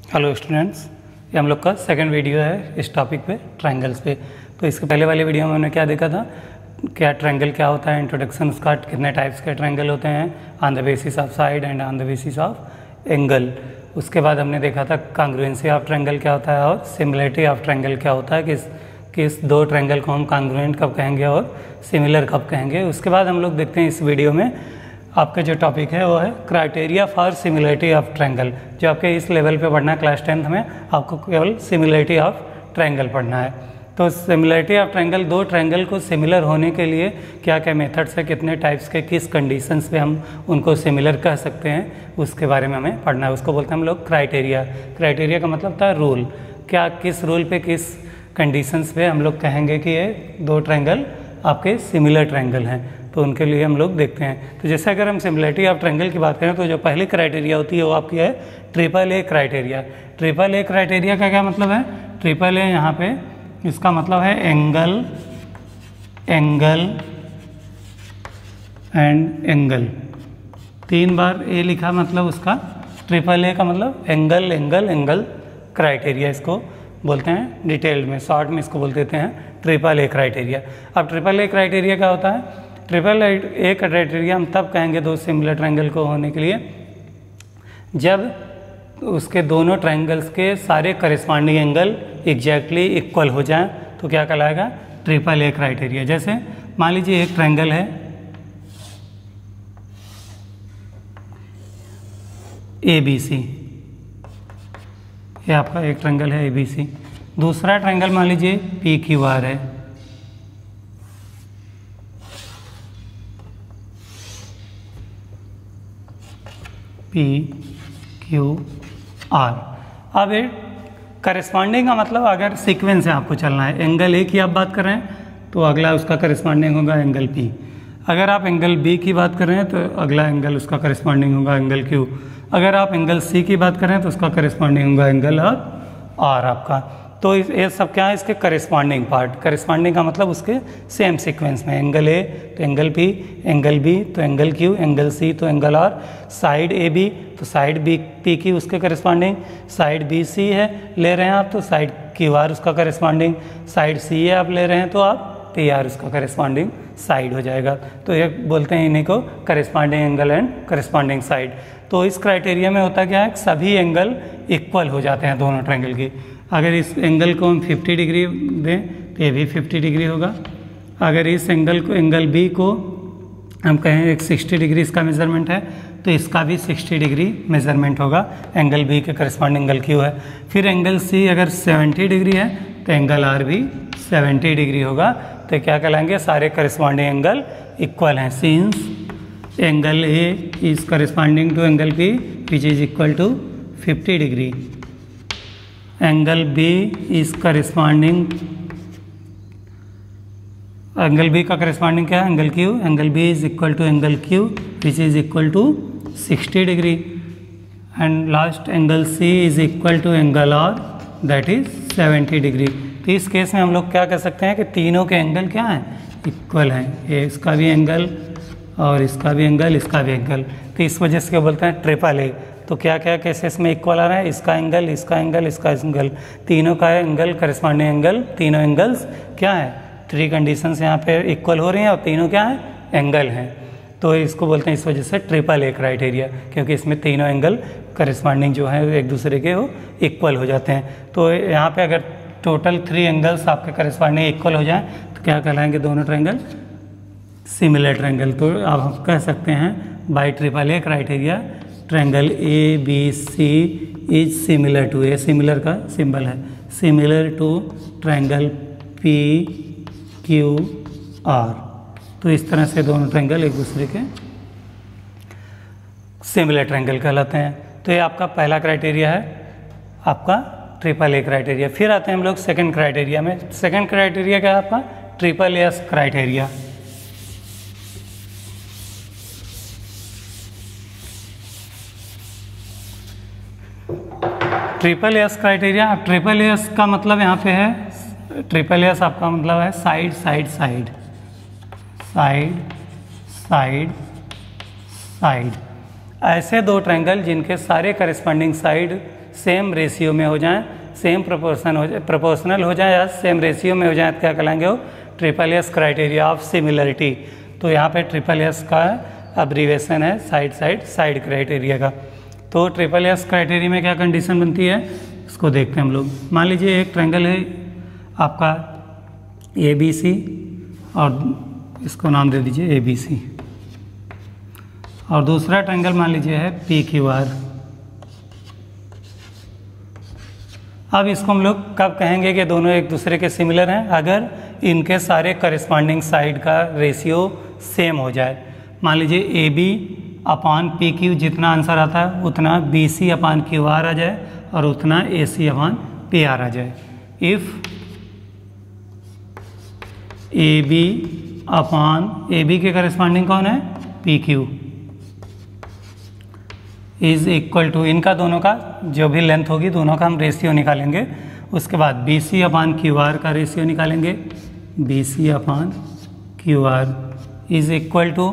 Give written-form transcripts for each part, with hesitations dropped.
Hello students, ये हम लोग का सेकंड वीडियो है इस टॉपिक पे ट्रायंगल्स पे। तो इसके पहले वाले वीडियो में हमने क्या देखा था, क्या ट्रायंगल क्या होता है, इंट्रोडक्शन उसका, कितने टाइप्स के ट्रायंगल होते हैं on the basis of side and on the basis of angle. उसके बाद हमने देखा था कांग्रुएंसी ऑफ ट्रायंगल क्या होता है और सिमिलरिटी ऑफ ट्रायंगल क्या होता है, किस दो ट्रायंगल को हम कांग्रुएंट कब कहेंगे और सिमिलर कब कहेंगे। उसके बाद हम लोग देखते हैं इस वीडियो में आपका जो टॉपिक है वो है criteria for similarity of triangle. जो आपके इस लेवल पे पढ़ना है क्लास 10th में, आपको केवल सिमिलरिटी ऑफ ट्रायंगल पढ़ना है। तो सिमिलरिटी ऑफ ट्रायंगल, दो ट्रायंगल को सिमिलर होने के लिए क्या क्या मेथड्स है, कितने टाइप्स के, किस कंडीशंस पे हम उनको सिमिलर कह सकते हैं, उसके बारे में हमें पढ़ना है। उसको बोलते हैं हम लोग क्राइटेरिया। क्राइटेरिया का मतलब था रूल, क्या किस रूल पे, किस कंडीशंस पे हम लोग कहेंगे कि ये दो ट्रायंगल आपके सिमिलर ट्रायंगल हैं, तो उनके लिए हम लोग देखते हैं। तो जैसे अगर हम सिमिलरिटी ऑफ ट्रायंगल की बात करें तो जो पहली क्राइटेरिया होती है वो आपकी है triple A criteria. Triple A criteria का क्या मतलब है? ट्रिपल ए यहाँ पे इसका मतलब है एंगल, एंगल एंड एंगल। 3 बार ए लिखा, मतलब उसका ट्रिपल ए का मतलब एंगल, एंगल, एंगल क्राइटेरिया इसको बोलते हैं। डिटेल्ड में, शॉर्ट में इसको बोल देते हैं ट्रिपल ए क्राइटेरिया। अब ट्रिपल ए क्राइटेरिया क्या होता है? ट्रिपल ए क्राइटेरिया हम तब कहेंगे दो सिमिलर ट्रायंगल को होने के लिए जब उसके दोनों ट्रायंगल्स के सारे करेस्पॉन्डिंग एंगल एग्जैक्टली इक्वल हो जाएं, तो क्या कहलाएगा? Triple A criteria. जैसे मान लीजिए एक ट्रायंगल है ABC, ये आपका एक ट्रायंगल है ABC। दूसरा ट्रायंगल मान लीजिए PQR है, PQR। अब एक करेस्पॉन्डिंग का मतलब अगर सीक्वेंस है, आपको चलना है, एंगल ए की आप बात कर रहे हैं तो अगला उसका करेस्पॉन्डिंग होगा एंगल P। अगर आप एंगल B की बात कर रहे हैं तो अगला एंगल उसका करेस्पॉन्डिंग होगा एंगल Q। अगर आप एंगल C की बात कर रहे हैं तो उसका करेस्पॉन्डिंग होगा एंगल R आपका। तो ये सब क्या है? इसके करेस्पॉन्डिंग पार्ट। करेस्पॉन्डिंग का मतलब उसके सेम सीक्वेंस में, एंगल ए तो एंगल P, एंगल B तो एंगल Q, एंगल C तो एंगल R, साइड AB तो साइड P की उसके करेस्पॉन्डिंग, साइड BC है ले रहे हैं आप तो साइड QR उसका करेस्पॉन्डिंग, साइड CA आप ले रहे हैं तो आप PR उसका करेस्पॉन्डिंग साइड हो जाएगा। तो ये बोलते हैं इन्हीं को corresponding angle and corresponding side. तो इस क्राइटेरिया में होता क्या है? सभी एंगल इक्वल हो जाते हैं दोनों ट्रायंगल की। अगर इस एंगल को हम 50 डिग्री दें तो ये भी 50 डिग्री होगा। अगर इस एंगल को, एंगल B को हम कहें एक 60 डिग्री इसका मेज़रमेंट है तो इसका भी 60 डिग्री मेज़रमेंट होगा, एंगल B के करस्पॉन्डिंग एंगल Q है। फिर एंगल C अगर 70 डिग्री है तो एंगल R भी 70 डिग्री होगा। तो क्या कहलाएंगे? सारे करस्पॉन्डिंग एंगल इक्वल हैं। Since angle A is corresponding to angle P which is equal to 50 degree, angle B is corresponding, angle B का करस्पॉन्डिंग क्या है? Angle Q, angle B is equal to angle Q which is equal to 60 degree, and last angle C is equal to angle R that is 70 degree. तो इस case में हम लोग क्या कह सकते हैं कि तीनों के एंगल क्या हैं? इक्वल हैं। ये इसका भी एंगल और इसका भी एंगल, इसका भी एंगल। तो इस वजह से क्या बोलते हैं? Triple A. तो क्या क्या केसेस में इक्वल आ रहा है? इसका एंगल, इसका एंगल, इसका एंगल, तीनों का एंगल, करस्पॉन्डिंग एंगल, तीनों एंगल्स क्या है? 3 कंडीशंस यहाँ पे इक्वल हो रही हैं और तीनों क्या हैं? एंगल हैं। तो इसको बोलते हैं इस वजह से ट्रिपल ए क्राइटेरिया, क्योंकि इसमें तीनों एंगल करस्पॉन्डिंग जो है एक दूसरे के वो इक्वल हो जाते हैं। तो यहाँ पे अगर टोटल 3 एंगल्स आपके करस्पॉन्डिंग इक्वल हो जाएं तो क्या कहलाएंगे? दोनों ट्रायंगल सिमिलर ट्रायंगल। तो अब हम कह सकते हैं by triple A criteria triangle ABC is similar to, a similar का सिंबल है, सिमिलर टू ट्रायंगल PQR। तो इस तरह से दोनों ट्रायंगल एक दूसरे के सिमिलर ट्रायंगल कहलाते हैं। तो ये आपका पहला क्राइटेरिया है, आपका ट्रिपल ए क्राइटेरिया। फिर आते हैं हम लोग सेकंड क्राइटेरिया में। सेकंड क्राइटेरिया क्या है आपका? Triple S criteria. Triple S criteria. अब ट्रिपल एस का मतलब यहाँ पे है, ट्रिपल एस आपका मतलब है side side side, side side side. ऐसे दो ट्रायंगल जिनके सारे करस्पॉन्डिंग साइड सेम रेशियो में हो जाएं, सेम प्रोपोर्शनल हो जाए या सेम रेशियो में हो जाए तो क्या कहलाएंगे वो triple S criteria of similarity. तो यहाँ पे ट्रिपल एस का अब्रीवेशन है साइड क्राइटेरिया का। तो ट्रिपल एस क्राइटेरिया में क्या कंडीशन बनती है इसको देखते हैं हम लोग। मान लीजिए एक ट्रायंगल है आपका ABC और इसको नाम दे दीजिए ABC, और दूसरा ट्रायंगल मान लीजिए है PQR। अब इसको हम लोग कब कहेंगे कि दोनों एक दूसरे के सिमिलर हैं? अगर इनके सारे करस्पॉन्डिंग साइड का रेशियो सेम हो जाए। मान लीजिए AB अपान PQ जितना आंसर आता है उतना BC अपान QR आ जाए और उतना AC अपान PR आ जाए। इफ़ AB अपान AB के करस्पॉन्डिंग कौन है? PQ इज इक्वल टू, इनका दोनों का जो भी लेंथ होगी दोनों का हम रेशियो निकालेंगे। उसके बाद BC अपान QR का रेशियो निकालेंगे। BC upon QR is equal to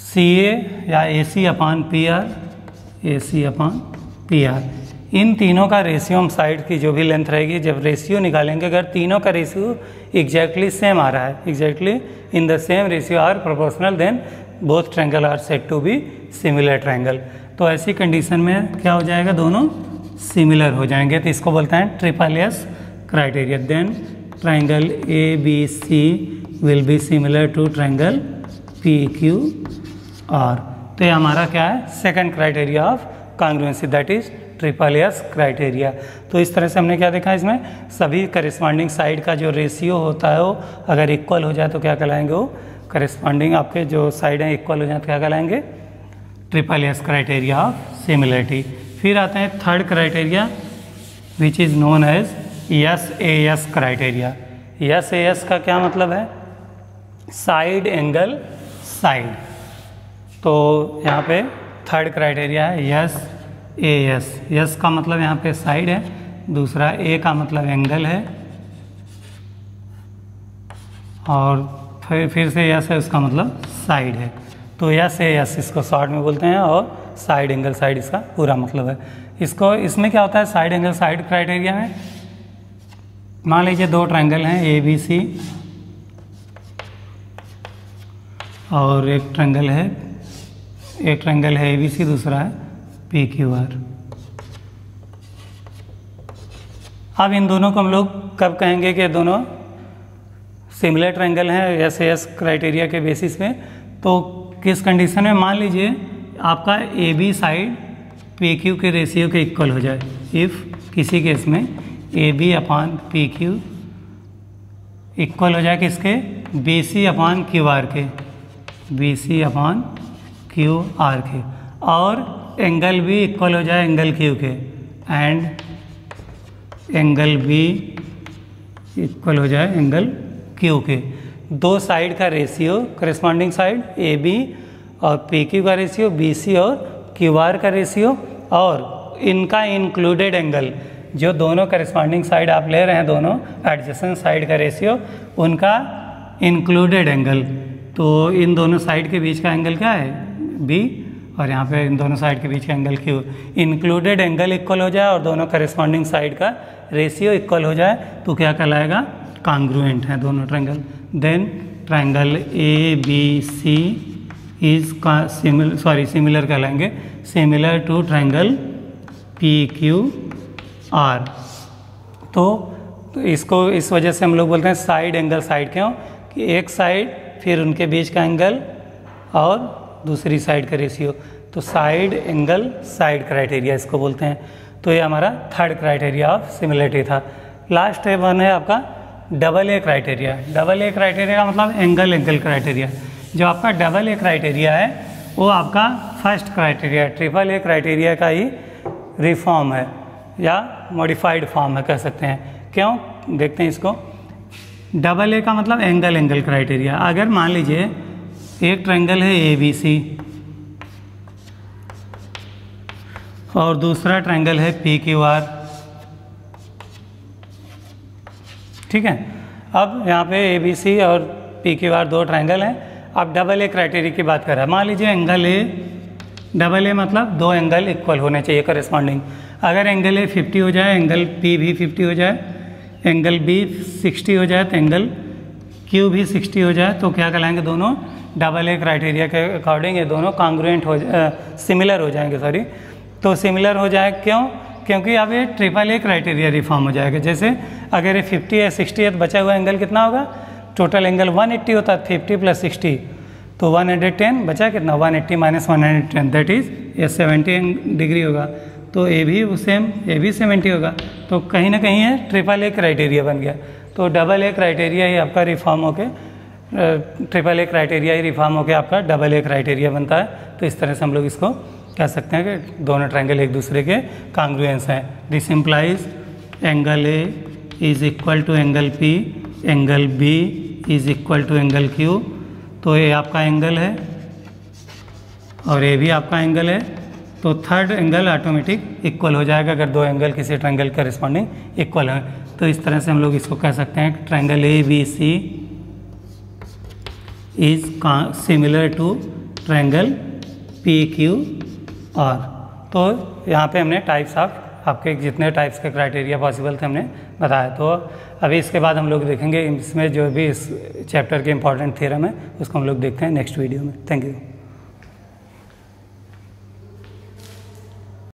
CA या AC upon PR, AC upon PR। इन तीनों का रेशियो हम साइड की जो भी लेंथ रहेगी जब रेशियो निकालेंगे, अगर तीनों का रेशियो एग्जैक्टली सेम आ रहा है, exactly in the same ratio are proportional, then both triangle are said to be similar triangle. तो ऐसी कंडीशन में क्या हो जाएगा? दोनों सिमिलर हो जाएंगे, तो इसको बोलते हैं triple S criteria. Then triangle ABC will be similar to triangle PQR। तो ये हमारा क्या है? Second criteria of congruency, that is triple S criteria. तो इस तरह से हमने क्या देखा इसमें, सभी करस्पॉन्डिंग साइड का जो रेशियो होता है वो अगर इक्वल हो जाए तो क्या कहलाएंगे? वो करस्पॉन्डिंग आपके जो साइड हैं इक्वल हो जाए तो क्या कहलाएंगे? Triple S criteria of similarity. फिर आते हैं third criteria which is known as SAS criteria. SAS का क्या मतलब है? Side angle side. तो यहाँ पे थर्ड क्राइटेरिया है SAS। S का मतलब यहाँ पे साइड है, दूसरा A का मतलब एंगल है, और फिर से S है उसका मतलब साइड है। तो SAS इसको शॉर्ट में बोलते हैं, और साइड एंगल साइड इसका पूरा मतलब है। इसको इसमें क्या होता है साइड एंगल साइड क्राइटेरिया में? मान लीजिए दो ट्रायंगल हैं ABC और एक ट्रायंगल है ABC, दूसरा है PQR। अब इन दोनों को हम लोग कब कहेंगे कि दोनों सिमिलर ट्रायंगल हैं SAS क्राइटेरिया के बेसिस पे? तो किस कंडीशन में? मान लीजिए आपका AB साइड PQ के रेशियो के इक्वल हो जाए। इफ़ किसी केस में AB अपान PQ इक्वल हो जाए किसके? BC अपान QR के, BC अपान QR के, और एंगल भी इक्वल हो जाए एंगल Q के, एंड एंगल भी इक्वल हो जाए एंगल Q के। दो साइड का रेशियो करस्पॉन्डिंग साइड AB और PQ का रेशियो, BC और QR का रेशियो, और इनका इंक्लूडेड एंगल जो दोनों करस्पॉन्डिंग साइड आप ले रहे हैं, दोनों एडजेसेंट साइड का रेशियो, उनका इंक्लूडेड एंगल। तो इन दोनों साइड के बीच का एंगल क्या है? B, और यहाँ पे इन दोनों साइड के बीच का angle Q। Included angle equal हो जाए और दोनों करस्पॉन्डिंग साइड का रेशियो इक्वल हो जाए तो क्या कहलाएगा? कॉन्ग्रुएंट है दोनों triangle. Then triangle ABC is similar कहलाएंगे, सिमिलर टू ट्रायंगल PQR। तो इसको इस वजह से हम लोग बोलते हैं साइड एंगल साइड। क्यों? कि एक साइड फिर उनके बीच का एंगल और दूसरी साइड का रेशियो, तो साइड एंगल साइड क्राइटेरिया इसको बोलते हैं। तो ये हमारा थर्ड क्राइटेरिया ऑफ सिमिलरिटी था। लास्ट वन है आपका AA क्राइटेरिया। AA क्राइटेरिया का मतलब एंगल क्राइटेरिया। जो आपका AA क्राइटेरिया है वो आपका first criteria, triple A criteria का ही रिफॉर्म है या मॉडिफाइड फॉर्म है कह सकते हैं। क्यों? देखते हैं इसको। AA का मतलब एंगल क्राइटेरिया। अगर मान लीजिए एक ट्रायंगल है ABC और दूसरा ट्रायंगल है PQR, ठीक है। अब यहाँ पे ABC और PQR दो ट्रायंगल हैं। अब AA क्राइटेरिया की बात कर रहा है। मान लीजिए एंगल A, AA मतलब दो एंगल इक्वल होने चाहिए करस्पॉन्डिंग। अगर एंगल ए 50 हो जाए, एंगल पी भी 50 हो जाए, एंगल बी 60 हो जाए, तो एंगल क्यू भी 60 हो जाए, तो क्या कहलाएंगे दोनों डबल ए क्राइटेरिया के अकॉर्डिंग ये दोनों कॉन्ग्रुएंट हो सिमिलर हो जाएंगे, सॉरी। तो सिमिलर हो जाए क्यों? क्योंकि अब ये ट्रिपल ए क्राइटेरिया रिफॉर्म हो जाएगा। जैसे अगर ये 50 है 60 है तो बचा हुआ एंगल कितना होगा? टोटल एंगल 180 होता है, 50 + 60 तो 110, बचा कितना? 180 - 110 दैट इज़ ये 70 डिग्री होगा। तो ए भी सेम, ए भी 70 होगा। तो कहीं ना कहीं ये ट्रिपल ए क्राइटेरिया बन गया। तो डबल ए क्राइटेरिया ही आपका रिफॉर्म होके triple A criteria he reform होके आपका डबल ए क्राइटेरिया बनता है। तो इस तरह से हम लोग इसको कह सकते हैं कि दोनों ट्रायंगल एक दूसरे के कॉन्ग्रुएंस हैं। This implies angle A is equal to angle P, angle B is equal to angle Q. तो ये आपका एंगल है और ये भी आपका एंगल है, तो थर्ड एंगल ऑटोमेटिक इक्वल हो जाएगा अगर दो एंगल किसी ट्रायंगल के रिस्पॉन्डिंग इक्वल है। तो इस तरह से हम लोग इसको कह सकते हैं triangle A B C is similar to triangle P Q R. तो यहाँ पे हमने टाइप्स ऑफ आपके जितने टाइप्स के क्राइटेरिया पॉसिबल थे हमने बताया। तो अभी इसके बाद हम लोग देखेंगे इसमें जो भी इस चैप्टर के इंपॉर्टेंट थ्योरम है उसको हम लोग देखते हैं नेक्स्ट वीडियो में। Thank you.